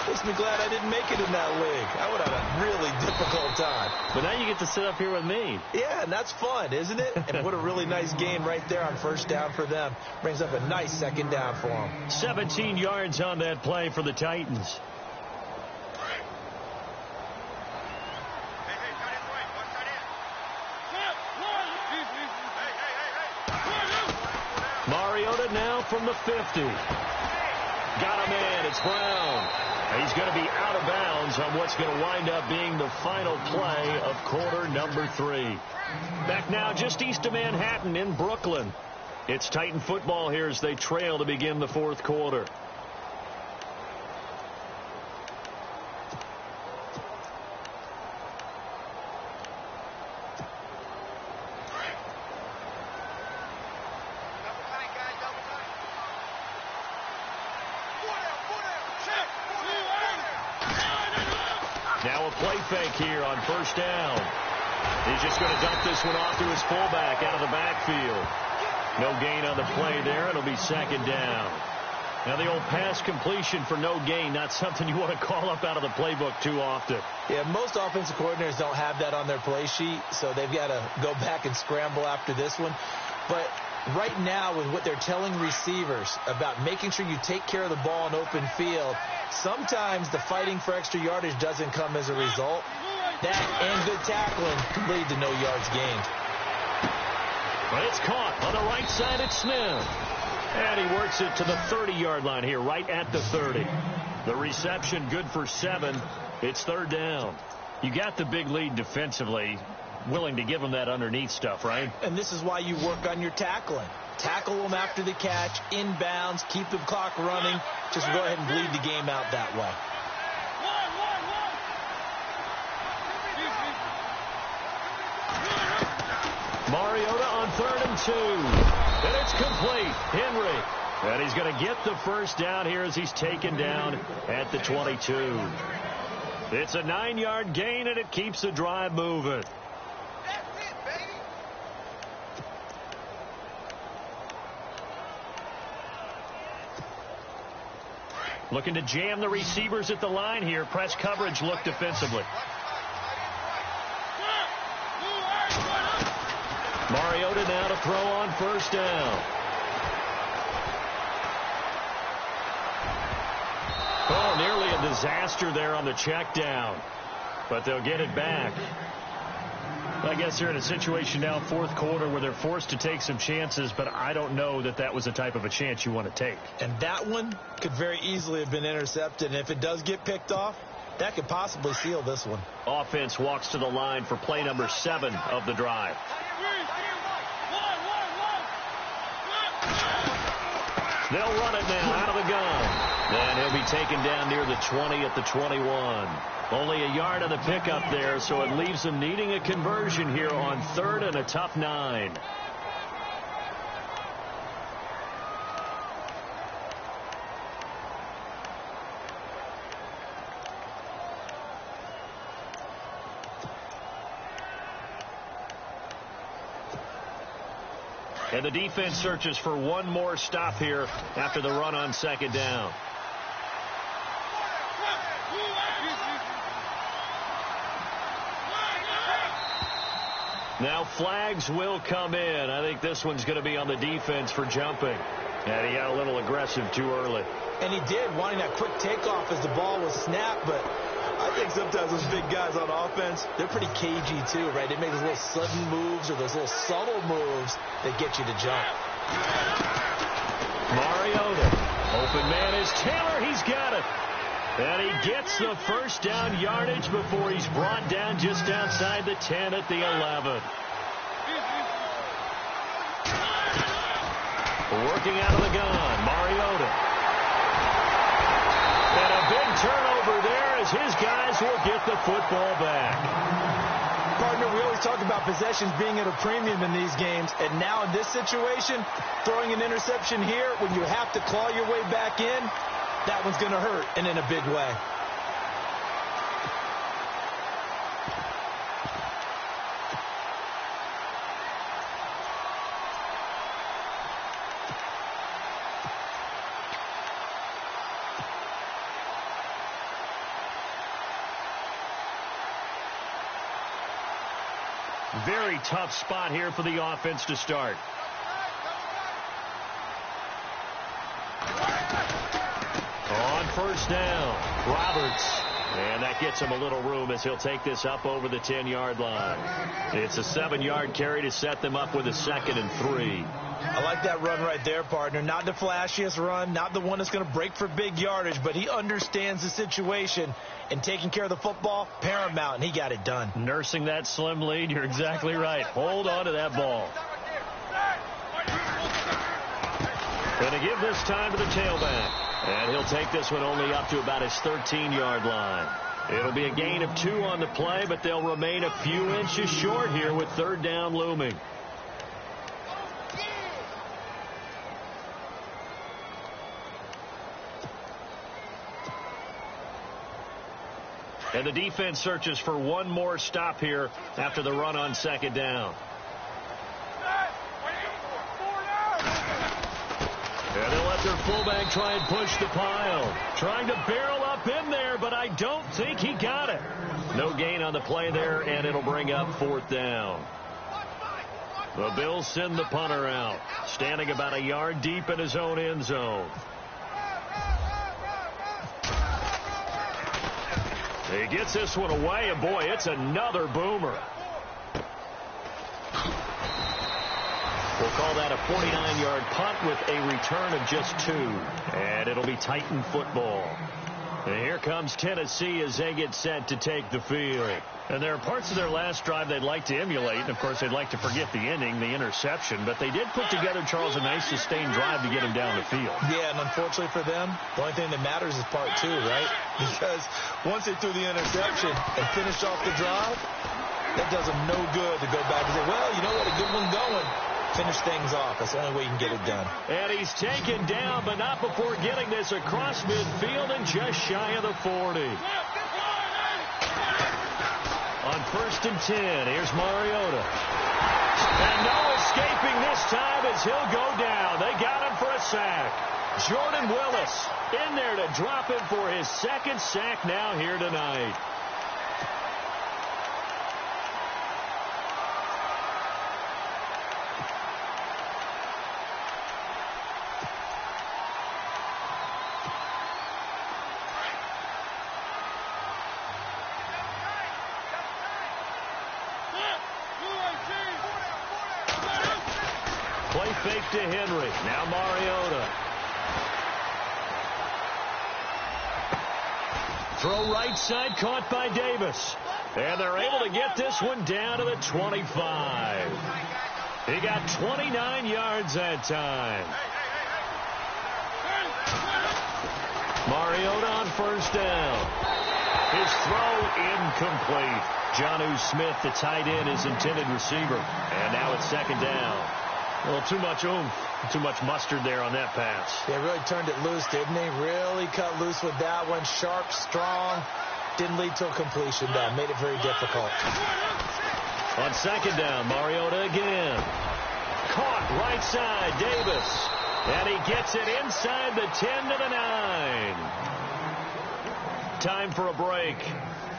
makes me glad I didn't make it in that league. I would have had a really difficult time. But now you get to sit up here with me. Yeah, and that's fun, isn't it? And what a really nice gain right there on first down for them. Brings up a nice second down for them. 17 yards on that play for the Titans. Mariota now from the 50. Got him in. It's Brown. He's going to be out of bounds on what's going to wind up being the final play of quarter number 3. Back now just east of Manhattan in Brooklyn. It's Titan football here as they trail to begin the fourth quarter. Now a play fake here on first down. He's just going to dump this one off to his fullback out of the backfield. No gain on the play there. It'll be second down. Now the old pass completion for no gain, not something you want to call up out of the playbook too often. Yeah, most offensive coordinators don't have that on their play sheet, so they've got to go back and scramble after this one. But right now, with what they're telling receivers about making sure you take care of the ball in open field, sometimes the fighting for extra yardage doesn't come as a result. That and good tackling can lead to no yards gained. But it's caught on the right side. It's Smith. And he works it to the 30-yard line here, right at the 30. The reception good for 7. It's third down. You got the big lead defensively. Willing to give them that underneath stuff, right? And this is why you work on your tackling. Tackle them after the catch, inbounds, keep the clock running. Just go ahead and bleed the game out that way. Mariota on 3rd and 2. And it's complete. Henry. And he's going to get the first down here as he's taken down at the 22. It's a 9-yard gain, and it keeps the drive moving. Looking to jam the receivers at the line here. Press coverage look defensively. Mariota now to throw on first down. Oh, nearly a disaster there on the check down. But they'll get it back. I guess they're in a situation now, fourth quarter, where they're forced to take some chances, but I don't know that that was the type of a chance you want to take. And that one could very easily have been intercepted. And if it does get picked off, that could possibly seal this one. Offense walks to the line for play number 7 of the drive. They'll run it now out of the gun. And he'll be taken down near the 20 at the 21. Only a yard on the pickup there, so it leaves them needing a conversion here on 3rd and a tough 9. And the defense searches for one more stop here after the run on second down. Now flags will come in. I think this one's going to be on the defense for jumping. And he got a little aggressive too early. And he did, wanting that quick takeoff as the ball was snapped. But I think sometimes those big guys on offense, they're pretty cagey too, right? They make those little sudden moves or those little subtle moves that get you to jump. Mariota. Open man is Taylor. He's got it. And he gets the first down yardage before he's brought down just outside the 10 at the 11. Working out of the gun, Mariota. And a big turnover there as his guys will get the football back. Partner, we always talk about possessions being at a premium in these games. And now in this situation, throwing an interception here when you have to claw your way back in, that one's going to hurt, and in a big way. Very tough spot here for the offense to start. On first down, Roberts. And that gets him a little room as he'll take this up over the 10-yard line. It's a 7-yard carry to set them up with a 2nd and 3. I like that run right there, partner. Not the flashiest run, not the one that's going to break for big yardage, but he understands the situation, and taking care of the football, paramount, and he got it done. Nursing that slim lead, you're exactly right. Hold on to that ball. Going to give this time to the tailback. And he'll take this one only up to about his 13-yard line. It'll be a gain of 2 on the play, but they'll remain a few inches short here with 3rd down looming. And the defense searches for one more stop here after the run on 2nd down. And they'll let their fullback try and push the pile. Trying to barrel up in there, but I don't think he got it. No gain on the play there, and it'll bring up 4th down. The Bills send the punter out, standing about a yard deep in his own end zone. He gets this one away, and boy, it's another boomer. We'll call that a 49-yard punt with a return of just 2. And it'll be Titan football. And here comes Tennessee as they get set to take the field. And there are parts of their last drive they'd like to emulate. And, of course, they'd like to forget the ending, the interception. But they did put together, Charles, a nice sustained drive to get him down the field. Yeah, and unfortunately for them, the only thing that matters is part 2, right? Because once they threw the interception and finished off the drive, that does them no good to go back and say, well, you know what, a good one going. Finish things off. That's the only way you can get it done. And he's taken down, but not before getting this across midfield and just shy of the 40. On 1st and 10, here's Mariota. And no escaping this time as he'll go down. They got him for a sack. Jordan Willis in there to drop him for his 2nd sack now here tonight. Play fake to Henry. Now Mariota. Throw right side caught by Davis. And they're able to get this one down to the 25. He got 29 yards that time. Mariota on 1st down. His throw incomplete. Jonnu Smith, the tight end, his intended receiver. And now it's 2nd down. A little too much oomph, too much mustard there on that pass. They really turned it loose, didn't they? Really cut loose with that one. Sharp, strong. Didn't lead to a completion, though. Made it very difficult. On 2nd down, Mariota again. Caught right side, Davis. And he gets it inside the 10 to the 9. Time for a break.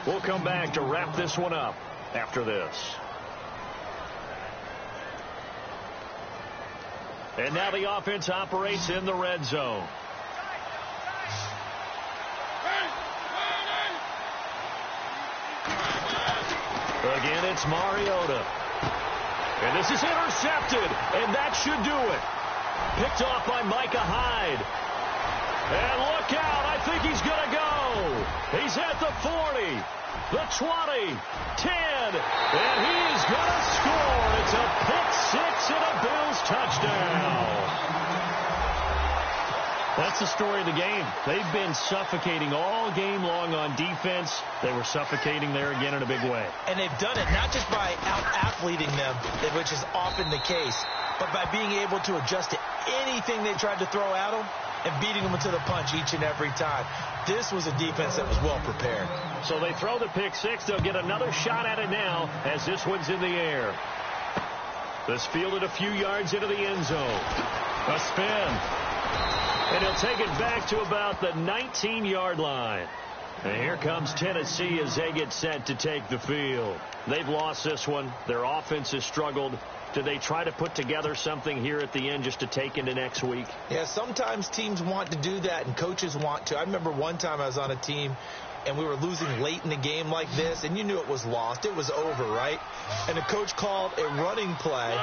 We'll come back to wrap this one up after this. And now the offense operates in the red zone. Again, it's Mariota. And this is intercepted, and that should do it. Picked off by Micah Hyde. And look out, I think he's going to go. He's at the 40, the 20, 10, and he's going to score. It's a pick 6 and a Bills touchdown. That's the story of the game. They've been suffocating all game long on defense. They were suffocating there again in a big way. And they've done it not just by out-athleting them, which is often the case, but by being able to adjust to anything they tried to throw at them and beating them to the punch each and every time. This was a defense that was well prepared. So they throw the pick 6. They'll get another shot at it now as this one's in the air. This fielded a few yards into the end zone. A spin. And he'll take it back to about the 19-yard line. And here comes Tennessee as they get set to take the field. They've lost this one. Their offense has struggled. Do they try to put together something here at the end just to take into next week? Yeah, sometimes teams want to do that and coaches want to. I remember one time I was on a team and we were losing late in the game like this, and you knew it was lost. It was over, right? And the coach called a running play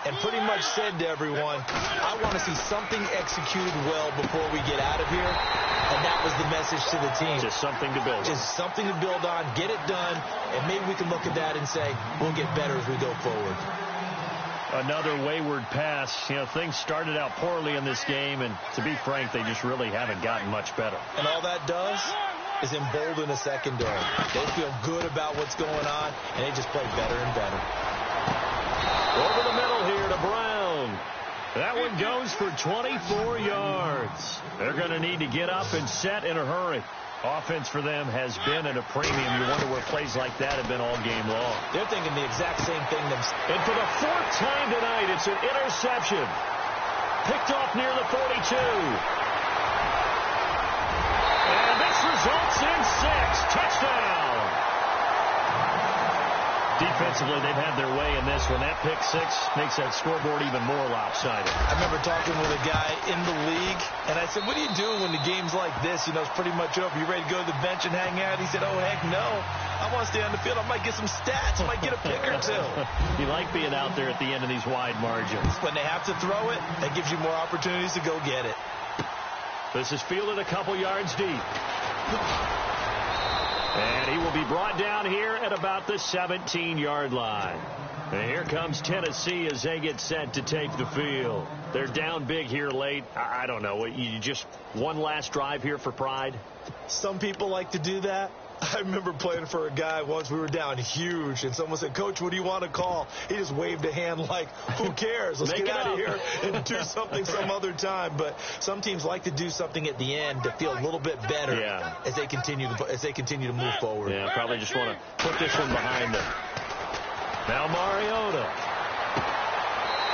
and pretty much said to everyone, I want to see something executed well before we get out of here. And that was the message to the team. Just something to build on. Just something to build on, get it done, and maybe we can look at that and say, we'll get better as we go forward. Another wayward pass. You know, things started out poorly in this game, and to be frank, they just really haven't gotten much better. And all that does is embolden a secondary. They feel good about what's going on, and they just play better and better. Over the middle here to Brown. That one goes for 24 yards. They're going to need to get up and set in a hurry. Offense for them has been at a premium. You wonder where plays like that have been all game long. They're thinking the exact same thing themselves. And for the fourth time tonight, it's an interception. Picked off near the 42. And this results in 6. Touchdown. Defensively, they've had their way in this one. That pick 6 makes that scoreboard even more lopsided. I remember talking with a guy in the league, and I said, what are you doing when the game's like this? You know, it's pretty much over. You ready to go to the bench and hang out? He said, oh, heck no. I want to stay on the field. I might get some stats. I might get a pick or two. You like being out there at the end of these wide margins. When they have to throw it, that gives you more opportunities to go get it. This is fielded a couple yards deep. And he will be brought down here at about the 17-yard line. And here comes Tennessee as they get set to take the field. They're down big here late. I don't know. You just one last drive here for pride? Some people like to do that. I remember playing for a guy once. We were down huge, and someone said, Coach, what do you want to call? He just waved a hand like, who cares? Let's get out of here and do something some other time. But some teams like to do something at the end to feel a little bit better as they continue to move forward. Yeah, probably just want to put this one behind them. Now Mariota.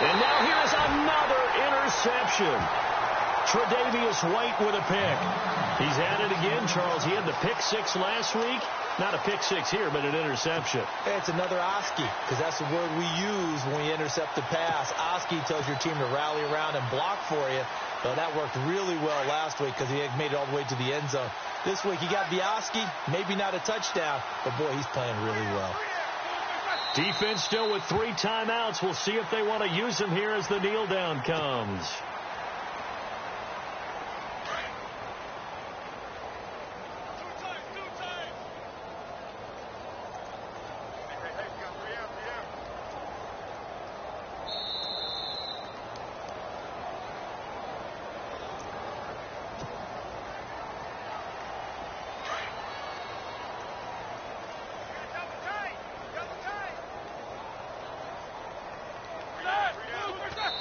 And now here is another interception. Tre'Davious White with a pick. He's at it again, Charles. He had the pick 6 last week. Not a pick 6 here, but an interception. Hey, it's another Oski, because that's the word we use when we intercept the pass. Oski tells your team to rally around and block for you. But that worked really well last week because he had made it all the way to the end zone. This week he got the Oski, maybe not a touchdown, but boy, he's playing really well. Defense still with 3 timeouts. We'll see if they want to use them here as the kneel down comes.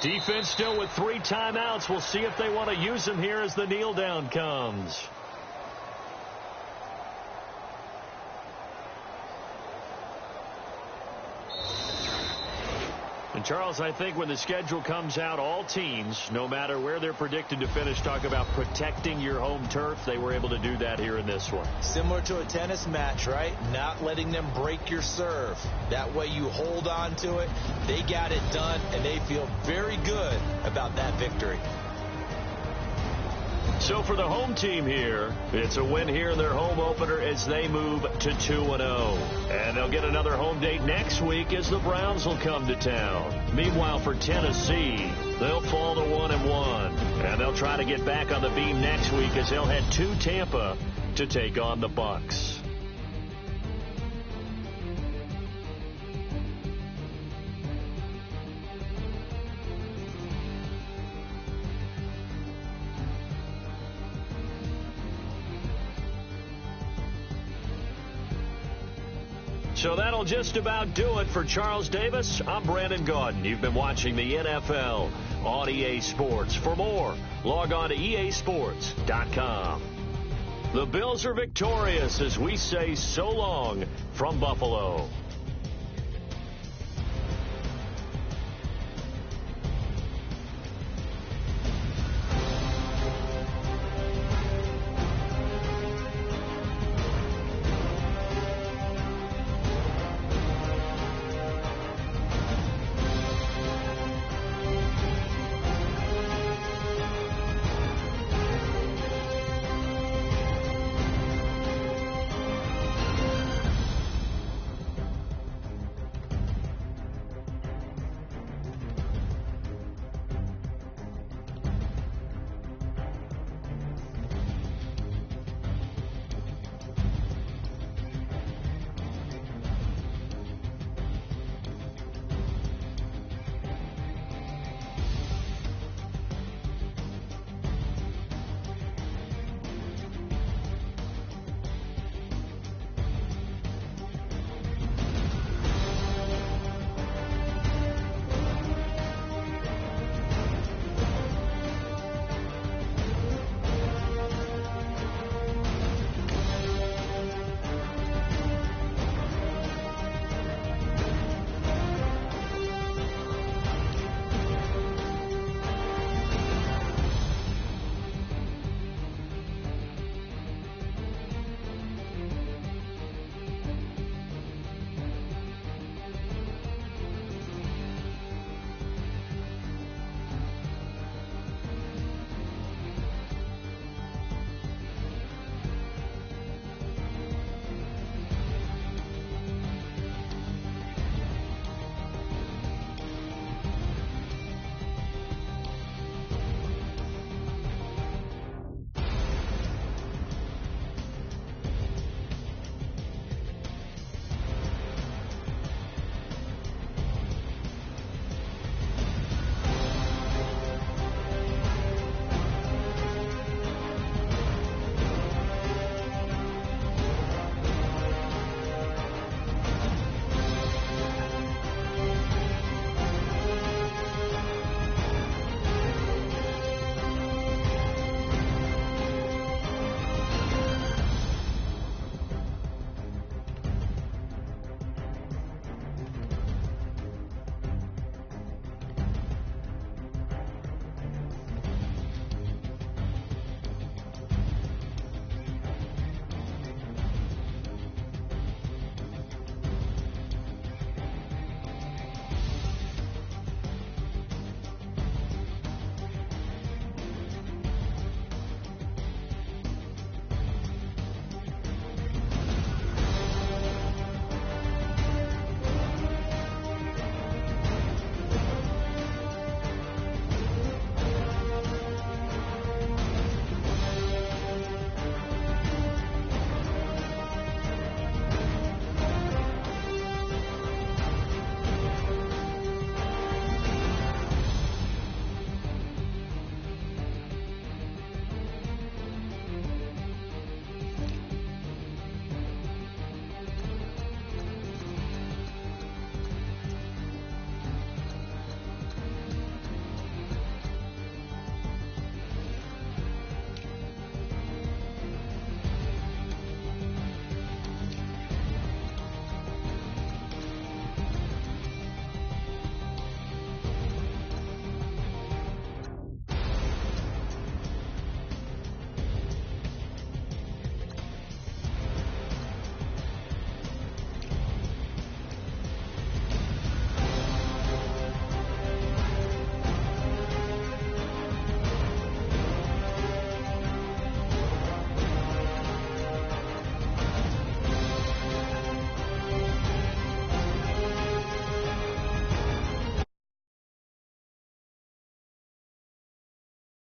Defense still with 3 timeouts. We'll see if they want to use them here as the kneel down comes. And Charles, I think when the schedule comes out, all teams, no matter where they're predicted to finish, talk about protecting your home turf. They were able to do that here in this one. Similar to a tennis match, right? Not letting them break your serve. That way you hold on to it. They got it done, and they feel very good about that victory. So for the home team here, it's a win here in their home opener as they move to 2-0. And they'll get another home date next week as the Browns will come to town. Meanwhile, for Tennessee, they'll fall to 1-1. And they'll try to get back on the beam next week as they'll head to Tampa to take on the Bucs. So that'll just about do it for Charles Davis. I'm Brandon Gaudin. You've been watching the NFL on EA Sports. For more, log on to easports.com. The Bills are victorious as we say so long from Buffalo.